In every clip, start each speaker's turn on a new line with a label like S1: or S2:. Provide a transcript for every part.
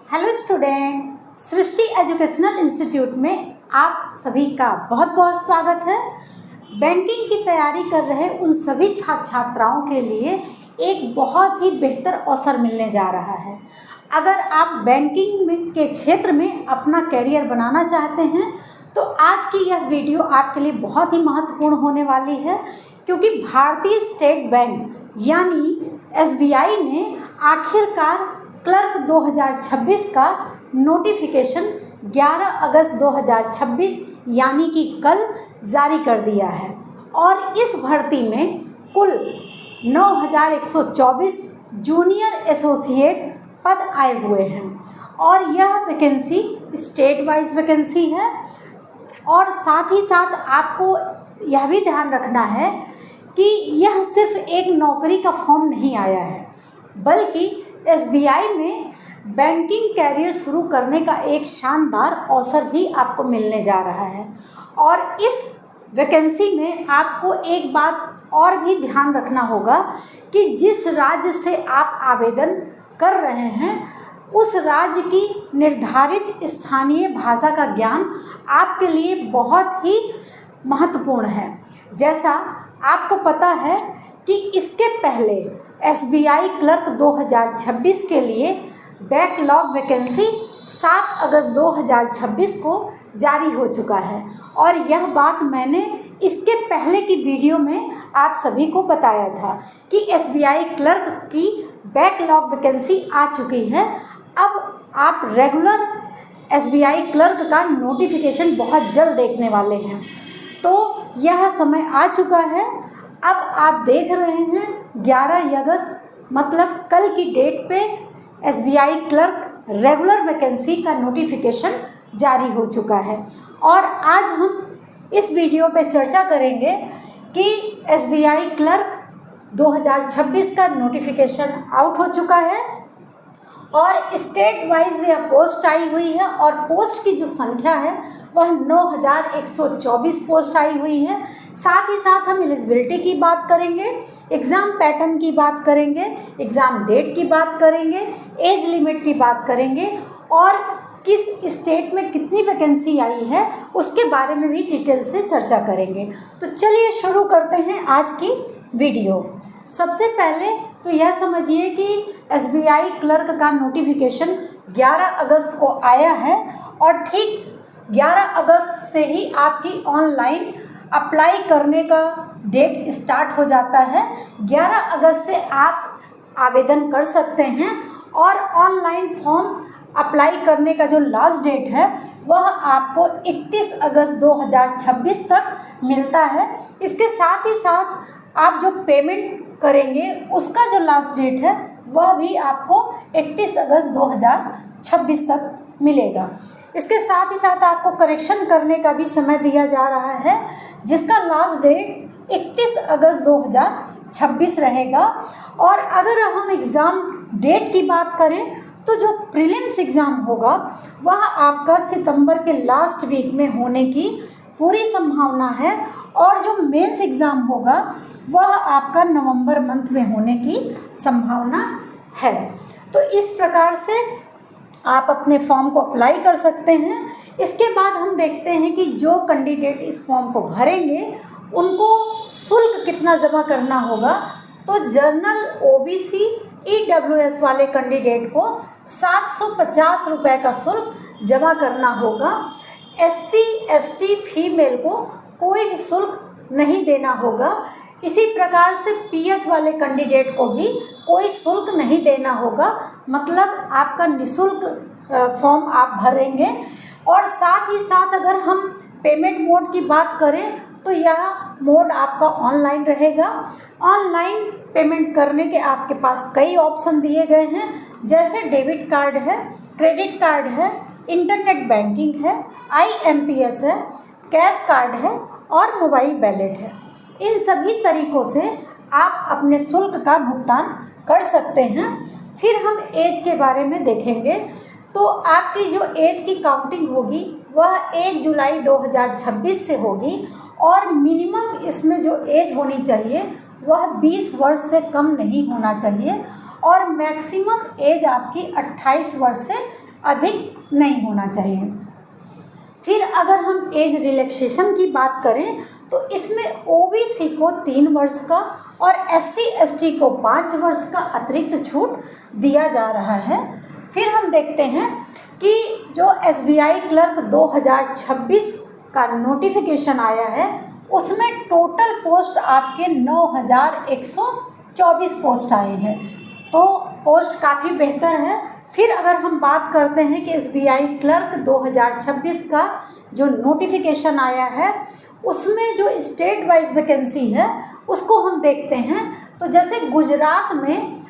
S1: Hello student, सृष्टि educational institute में आप सभी का बहुत बहुत स्वागत है। बैंकिंग की तैयारी कर रहे उन सभी छात्र छात्राओं के लिए एक बहुत ही बेहतर अवसर मिलने जा रहा है। अगर आप बैंकिंग के क्षेत्र में अपना करियर बनाना चाहते हैं तो आज की यह वीडियो आपके लिए बहुत ही महत्वपूर्ण होने वाली है, क्योंकि भारतीय स्टेट बैंक यानी SBI ने आखिरकार क्लर्क 2026 का नोटिफिकेशन 11 अगस्त 2026 यानी कि कल जारी कर दिया है और इस भर्ती में कुल 9124 जूनियर एसोसिएट पद आए हुए हैं और यह वैकेंसी स्टेट वाइज वैकेंसी है। और साथ ही साथ आपको यह भी ध्यान रखना है कि यह सिर्फ एक नौकरी का फॉर्म नहीं आया है, बल्कि SBI में बैंकिंग कैरियर शुरू करने का एक शानदार अवसर भी आपको मिलने जा रहा है। और इस वैकेंसी में आपको एक बात और भी ध्यान रखना होगा कि जिस राज्य से आप आवेदन कर रहे हैं उस राज्य की निर्धारित स्थानीय भाषा का ज्ञान आपके लिए बहुत ही महत्वपूर्ण है। जैसा आपको पता है कि इसके पहले SBI क्लर्क 2026 के लिए बैकलॉग वैकेंसी 7 अगस्त 2026 को जारी हो चुका है और यह बात मैंने इसके पहले की वीडियो में आप सभी को बताया था कि SBI क्लर्क की बैकलॉग वैकेंसी आ चुकी है। अब आप रेगुलर SBI क्लर्क का नोटिफिकेशन बहुत जल्द देखने वाले हैं, तो यह समय आ चुका है। अब आप देख रहे हैं 11 अगस्त मतलब कल की डेट पे SBI क्लर्क रेगुलर वैकेंसी का नोटिफिकेशन जारी हो चुका है और आज हम इस वीडियो पे चर्चा करेंगे कि SBI क्लर्क 2026 का नोटिफिकेशन आउट हो चुका है और स्टेट वाइज यह पोस्ट आई हुई है और पोस्ट की जो संख्या है वह 9124 पोस्ट आई हुई है। साथ ही साथ हम एलिजिबिलिटी की बात करेंगे, एग्ज़ाम पैटर्न की बात करेंगे, एग्ज़ाम डेट की बात करेंगे, एज लिमिट की बात करेंगे और किस स्टेट में कितनी वैकेंसी आई है उसके बारे में भी डिटेल से चर्चा करेंगे। तो चलिए शुरू करते हैं आज की वीडियो। सबसे पहले तो यह समझिए कि SBI क्लर्क का नोटिफिकेशन 11 अगस्त को आया है और ठीक 11 अगस्त से ही आपकी ऑनलाइन अप्लाई करने का डेट स्टार्ट हो जाता है। 11 अगस्त से आप आवेदन कर सकते हैं और ऑनलाइन फॉर्म अप्लाई करने का जो लास्ट डेट है वह आपको 31 अगस्त 2026 तक मिलता है। इसके साथ ही साथ आप जो पेमेंट करेंगे उसका जो लास्ट डेट है वह भी आपको 31 अगस्त 2026 तक मिलेगा। इसके साथ ही साथ आपको करेक्शन करने का भी समय दिया जा रहा है जिसका लास्ट डेट 31 अगस्त 2026 रहेगा। और अगर हम एग्ज़ाम डेट की बात करें तो जो प्रीलिम्स एग्ज़ाम होगा वह आपका सितंबर के लास्ट वीक में होने की पूरी संभावना है और जो मेंस एग्ज़ाम होगा वह आपका नवंबर मंथ में होने की संभावना है। तो इस प्रकार से आप अपने फॉर्म को अप्लाई कर सकते हैं। इसके बाद हम देखते हैं कि जो कैंडिडेट इस फॉर्म को भरेंगे उनको शुल्क कितना जमा करना होगा। तो जनरल OBC EWS वाले कैंडिडेट को 750 रुपये का शुल्क जमा करना होगा। SC ST फीमेल को कोई भी शुल्क नहीं देना होगा। इसी प्रकार से PH वाले कैंडिडेट को भी कोई शुल्क नहीं देना होगा, मतलब आपका निःशुल्क फॉर्म आप भरेंगे। और साथ ही साथ अगर हम पेमेंट मोड की बात करें तो यह मोड आपका ऑनलाइन रहेगा। ऑनलाइन पेमेंट करने के आपके पास कई ऑप्शन दिए गए हैं, जैसे डेबिट कार्ड है, क्रेडिट कार्ड है, इंटरनेट बैंकिंग है, IMPS है, कैश कार्ड है और मोबाइल वॉलेट है। इन सभी तरीक़ों से आप अपने शुल्क का भुगतान कर सकते हैं। फिर हम एज के बारे में देखेंगे तो आपकी जो एज की काउंटिंग होगी वह 1 जुलाई 2026 से होगी और मिनिमम इसमें जो एज होनी चाहिए वह 20 वर्ष से कम नहीं होना चाहिए और मैक्सिमम एज आपकी 28 वर्ष से अधिक नहीं होना चाहिए। फिर अगर हम एज रिलैक्सेशन की बात करें तो इसमें ओबीसी को 3 वर्ष का और एससी एसटी को 5 वर्ष का अतिरिक्त छूट दिया जा रहा है। फिर हम देखते हैं कि जो एसबीआई क्लर्क 2026 का नोटिफिकेशन आया है उसमें टोटल पोस्ट आपके 9124 पोस्ट आए हैं, तो पोस्ट काफ़ी बेहतर है। फिर अगर हम बात करते हैं कि एसबीआई क्लर्क 2026 का जो नोटिफिकेशन आया है उसमें जो स्टेट वाइज वैकेंसी है उसको हम देखते हैं, तो जैसे गुजरात में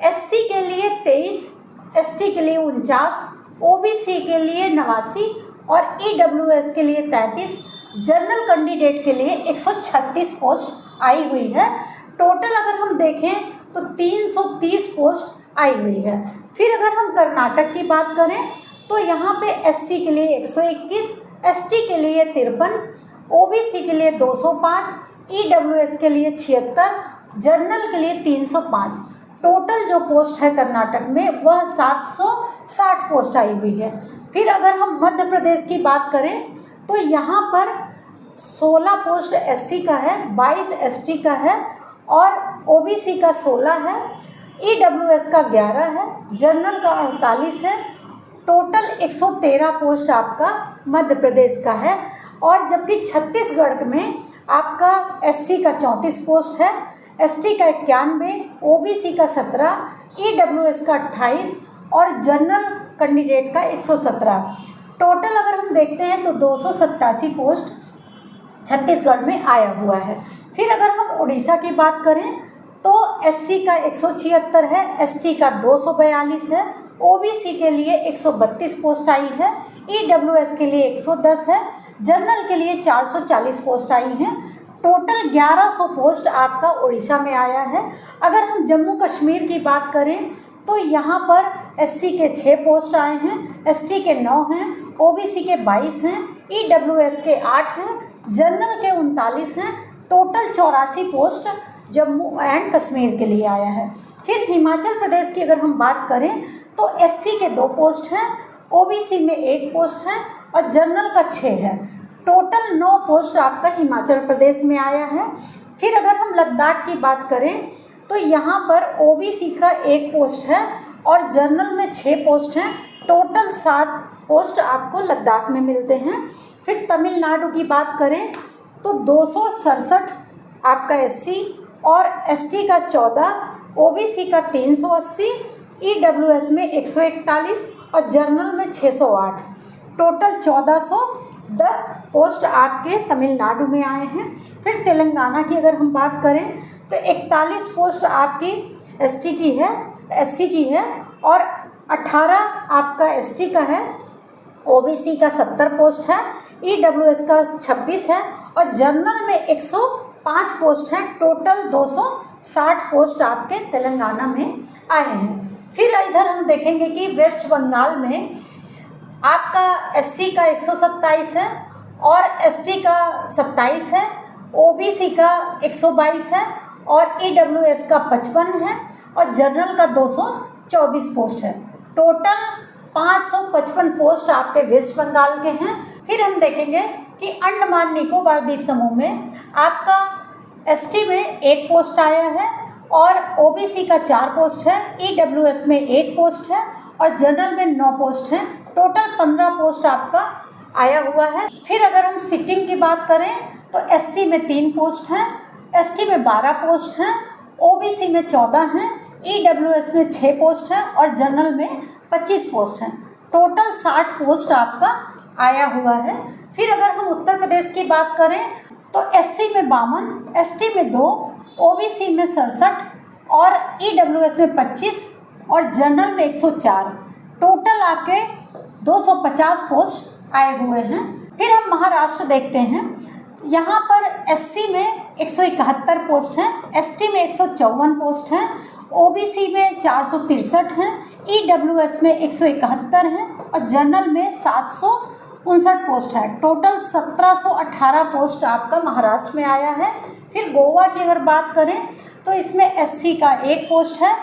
S1: एससी के लिए 23, एसटी के लिए 49, ओबीसी के लिए 89 और ईडब्ल्यूएस के लिए 33, जनरल कैंडिडेट के लिए 136 पोस्ट आई हुई है। टोटल अगर हम देखें तो 330 पोस्ट आई हुई है। फिर अगर हम कर्नाटक की बात करें तो यहाँ पे एससी के लिए 121, एसटी के लिए 53, ओबीसी के लिए 205, ईडब्ल्यूएस के लिए 76, जनरल के लिए 305। टोटल जो पोस्ट है कर्नाटक में वह 760 पोस्ट आई हुई है। फिर अगर हम मध्य प्रदेश की बात करें तो यहाँ पर 16 पोस्ट एससी का है, 22 एसटी का है और ओबीसी का 16 है, ईडब्ल्यूएस का 11 है, जनरल का 48 है। टोटल 113 पोस्ट आपका मध्य प्रदेश का है। और जबकि छत्तीसगढ़ में आपका एससी का 34 पोस्ट है, एसटी का 91, ओबीसी का 17, ईडब्ल्यूएस का 28 और जनरल कैंडिडेट का 117। टोटल अगर हम देखते हैं तो 287 पोस्ट छत्तीसगढ़ में आया हुआ है। फिर अगर हम उड़ीसा की बात करें तो एससी का 176 है, एसटी का 242 है, ओबीसी के लिए 132 पोस्ट आई है, ईडब्ल्यूएस के लिए 110 है, जनरल के लिए 440 पोस्ट आई हैं। टोटल 1100 पोस्ट आपका उड़ीसा में आया है। अगर हम जम्मू कश्मीर की बात करें तो यहाँ पर एससी के 6 पोस्ट आए हैं, एसटी के 9 हैं, ओबीसी के 22 हैं, ईडब्ल्यूएस के 8 हैं, जनरल के 39 हैं। Total 84 post Jammu and Kashmir के लिए आया है। फिर हिमाचल प्रदेश की अगर हम बात करें तो एससी के 2 पोस्ट हैं, ओबीसी में 1 पोस्ट है और जनरल का 6 है। टोटल 9 पोस्ट आपका हिमाचल प्रदेश में आया है। फिर अगर हम लद्दाख की बात करें तो यहाँ पर ओबीसी का 1 पोस्ट है और जनरल में 6 पोस्ट हैं। टोटल 60 पोस्ट आपको लद्दाख में मिलते हैं। फिर तमिलनाडु की बात करें तो 267 आपका एससी और एसटी का 14, ओबीसी का 380, ईडब्ल्यूएस में 141 और जनरल में 608। टोटल 1410 पोस्ट आपके तमिलनाडु में आए हैं। फिर तेलंगाना की अगर हम बात करें तो 41 पोस्ट आपकी एसटी की है, एससी की है और 18 आपका एसटी का है, ओबीसी का 70 पोस्ट है, ईडब्ल्यूएस का 26 है और जनरल में 105 पोस्ट हैं। टोटल 260 पोस्ट आपके तेलंगाना में आए हैं। फिर इधर हम देखेंगे कि वेस्ट बंगाल में आपका एससी का 127 है और एसटी का 27 है, ओबीसी का 122 है और ईडब्ल्यूएस का 55 है और जनरल का 224 पोस्ट है। टोटल 555 पोस्ट आपके वेस्ट बंगाल के हैं। फिर हम देखेंगे कि अंडमान निकोबार द्वीप समूह में आपका एसटी में 1 पोस्ट आया है और ओबीसी का 4 पोस्ट है, ईडब्ल्यूएस में 1 पोस्ट है और जनरल में 9 पोस्ट हैं। टोटल 15 पोस्ट आपका आया हुआ है। फिर अगर हम सिक्किम की बात करें तो एससी में 3 पोस्ट हैं, एसटी में 12 पोस्ट हैं, ओबीसी में 14 हैं, ईडब्ल्यूएस में 6 पोस्ट हैं और जनरल में 25 पोस्ट हैं। टोटल 60 पोस्ट आपका आया हुआ है। फिर अगर हम उत्तर प्रदेश की बात करें तो एससी में 52, एसटी में 2, ओबीसी में 67 और ईडब्ल्यूएस में 25 और जनरल में 104। टोटल आपके 250 पोस्ट आए हुए हैं। फिर हम महाराष्ट्र देखते हैं। यहाँ पर एससी में 171 पोस्ट हैं, एसटी में 154 पोस्ट हैं, ओबीसी में 463 हैं, ईडब्ल्यूएस में 171 हैं और जनरल में 759 पोस्ट है। टोटल 1718 पोस्ट आपका महाराष्ट्र में आया है। फिर गोवा की अगर बात करें तो इसमें एससी का 1 पोस्ट है,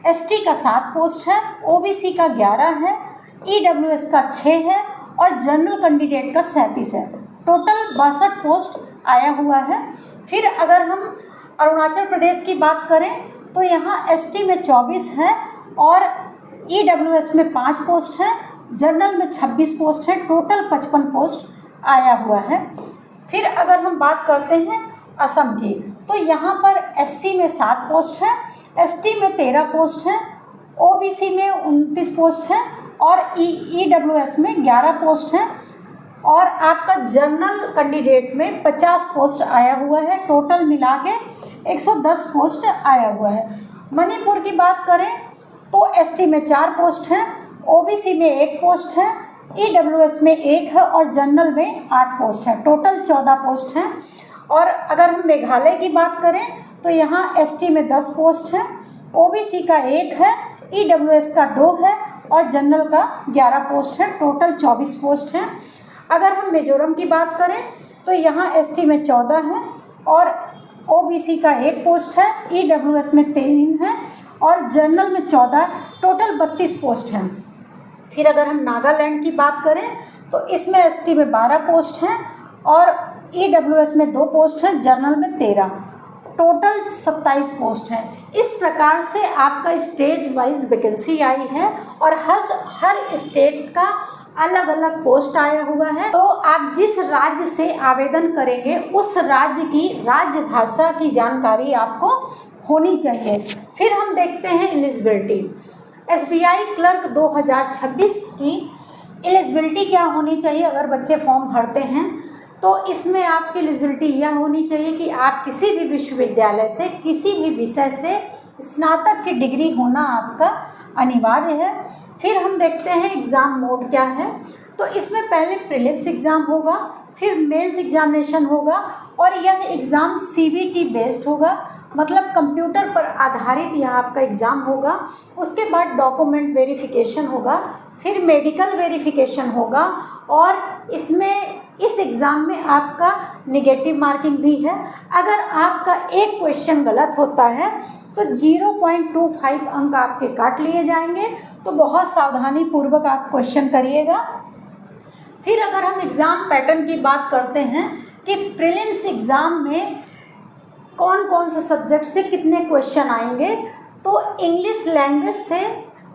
S1: एसटी का 7 पोस्ट है, ओबीसी का 11 है, EWS का 6 है और जनरल कैंडिडेट का 37 है। टोटल 62 पोस्ट आया हुआ है। फिर अगर हम अरुणाचल प्रदेश की बात करें तो यहाँ ST में 24 है और EWS में 5 पोस्ट है, जनरल में 26 पोस्ट है, टोटल 55 पोस्ट आया हुआ है। फिर अगर हम बात करते हैं असम की तो यहाँ पर SC में 7 पोस्ट है, ST में 13 पोस्ट है, OBC में 29 पोस्ट है और EWS में 11 पोस्ट है और आपका जनरल कैंडिडेट में 50 पोस्ट आया हुआ है। टोटल मिला के 110 पोस्ट आया हुआ है। मणिपुर की बात करें तो ST में 4 पोस्ट हैं, OBC में 1 पोस्ट है, EWS में 1 है और जनरल में 8 पोस्ट है। टोटल 14 पोस्ट हैं। और अगर हम मेघालय की बात करें तो यहाँ ST में 10 पोस्ट है, OBC का 1 है, EWS का 2 है और जनरल का 11 पोस्ट है। टोटल 24 पोस्ट हैं। अगर हम मिजोरम की बात करें तो यहाँ ST में 14 है और OBC का 1 पोस्ट है, EWS में 3 है और जनरल में 14, टोटल 32 पोस्ट हैं। फिर अगर हम नागालैंड की बात करें तो इसमें ST में 12 पोस्ट हैं और EWS में 2 पोस्ट हैं, जनरल में 13, टोटल 27 पोस्ट हैं। इस प्रकार से आपका स्टेट वाइज वैकेंसी आई है और हर स्टेट का अलग अलग पोस्ट आया हुआ है। तो आप जिस राज्य से आवेदन करेंगे उस राज्य की राजभाषा की जानकारी आपको होनी चाहिए। फिर हम देखते हैं एलिजिबिलिटी। SBI क्लर्क 2026 की एलिजिबिलिटी क्या होनी चाहिए अगर बच्चे फॉर्म भरते हैं तो इसमें आपकी एलिजिबिलिटी यह होनी चाहिए कि आप किसी भी विश्वविद्यालय से किसी भी विषय से स्नातक की डिग्री होना आपका अनिवार्य है। फिर हम देखते हैं एग्ज़ाम मोड क्या है। तो इसमें पहले प्रीलिम्स एग्ज़ाम होगा, फिर मेंस एग्जामिनेशन होगा और यह एग्ज़ाम CBT बेस्ड होगा, मतलब कंप्यूटर पर आधारित यह आपका एग्ज़ाम होगा। उसके बाद डॉक्यूमेंट वेरिफिकेशन होगा, फिर मेडिकल वेरिफिकेशन होगा और इस एग्ज़ाम में आपका नेगेटिव मार्किंग भी है। अगर आपका एक क्वेश्चन गलत होता है तो 0.25 अंक आपके काट लिए जाएंगे। तो बहुत सावधानी पूर्वक आप क्वेश्चन करिएगा। फिर अगर हम एग्ज़ाम पैटर्न की बात करते हैं कि प्रीलिम्स एग्ज़ाम में कौन कौन से सब्जेक्ट से कितने क्वेश्चन आएंगे, तो इंग्लिश लैंग्वेज से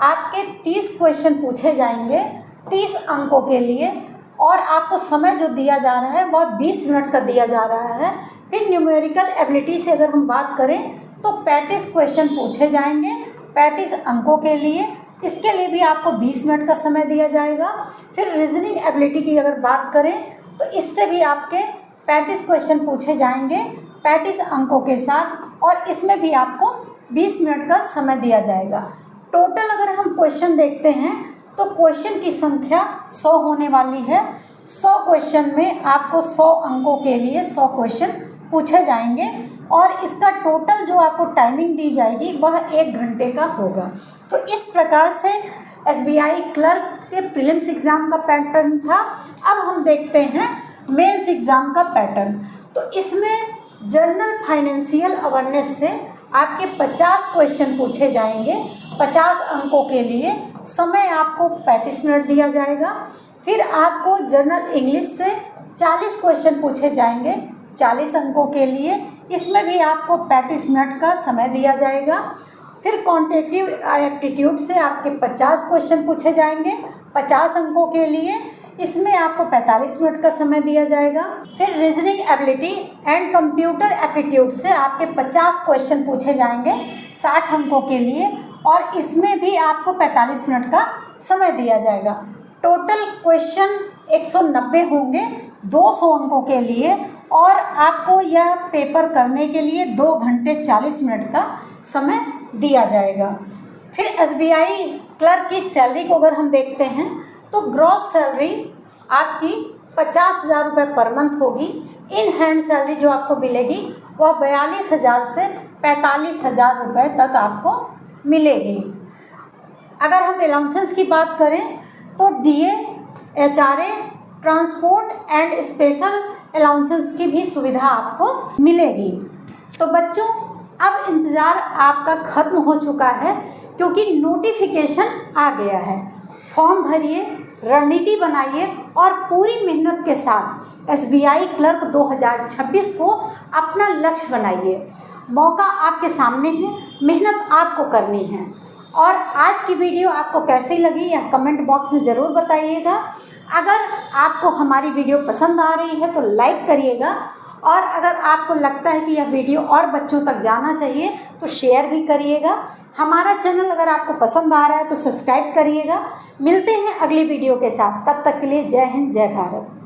S1: आपके 30 क्वेश्चन पूछे जाएंगे 30 अंकों के लिए और आपको समय जो दिया जा रहा है वह 20 मिनट का दिया जा रहा है। फिर न्यूमेरिकल एबिलिटी से अगर हम बात करें तो 35 क्वेश्चन पूछे जाएंगे 35 अंकों के लिए, इसके लिए भी आपको 20 मिनट का समय दिया जाएगा। फिर रीजनिंग एबिलिटी की अगर बात करें तो इससे भी आपके 35 क्वेश्चन पूछे जाएंगे 35 अंकों के साथ और इसमें भी आपको 20 मिनट का समय दिया जाएगा। टोटल अगर हम क्वेश्चन देखते हैं तो क्वेश्चन की संख्या 100 होने वाली है। 100 क्वेश्चन में आपको 100 अंकों के लिए 100 क्वेश्चन पूछे जाएंगे और इसका टोटल जो आपको टाइमिंग दी जाएगी वह 1 घंटे का होगा। तो इस प्रकार से SBI क्लर्क के प्रीलिम्स एग्ज़ाम का पैटर्न था। अब हम देखते हैं मेंस एग्ज़ाम का पैटर्न। तो इसमें जनरल फाइनेंशियल अवेयरनेस से आपके 50 क्वेश्चन पूछे जाएंगे 50 अंकों के लिए, समय आपको 35 मिनट दिया जाएगा। फिर आपको जनरल इंग्लिश से 40 क्वेश्चन पूछे जाएंगे 40 अंकों के लिए, इसमें भी आपको 35 मिनट का समय दिया जाएगा। फिर क्वांटिटेटिव एप्टीट्यूड से आपके 50 क्वेश्चन पूछे जाएंगे 50 अंकों के लिए, इसमें आपको 45 मिनट का समय दिया जाएगा। फिर reasoning ability and computer aptitude से आपके 50 क्वेश्चन पूछे जाएंगे 60 अंकों के लिए और इसमें भी आपको 45 मिनट का समय दिया जाएगा। टोटल क्वेश्चन 190 होंगे 200 अंकों के लिए और आपको यह पेपर करने के लिए 2 घंटे 40 मिनट का समय दिया जाएगा। फिर SBI क्लर्क की सैलरी को अगर हम देखते हैं तो ग्रॉस सैलरी आपकी 50,000 रुपये पर मंथ होगी। इन हैंड सैलरी जो आपको मिलेगी वह 42,000 से 45,000 रुपये तक आपको मिलेगी। अगर हम अलाउंसेस की बात करें तो DA, HRA, transport and special allowances की भी सुविधा आपको मिलेगी। तो बच्चों अब इंतज़ार आपका ख़त्म हो चुका है क्योंकि नोटिफिकेशन आ गया है फॉर्म भरिए, रणनीति बनाइए और पूरी मेहनत के साथ SBI क्लर्क 2026 को अपना लक्ष्य बनाइए। मौका आपके सामने है, मेहनत आपको करनी है। और आज की वीडियो आपको कैसी लगी यह कमेंट बॉक्स में ज़रूर बताइएगा। अगर आपको हमारी वीडियो पसंद आ रही है तो लाइक करिएगा, और अगर आपको लगता है कि यह वीडियो और बच्चों तक जाना चाहिए तो शेयर भी करिएगा। हमारा चैनल अगर आपको पसंद आ रहा है तो सब्सक्राइब करिएगा। मिलते हैं अगली वीडियो के साथ, तब तक के लिए जय हिंद, जय भारत।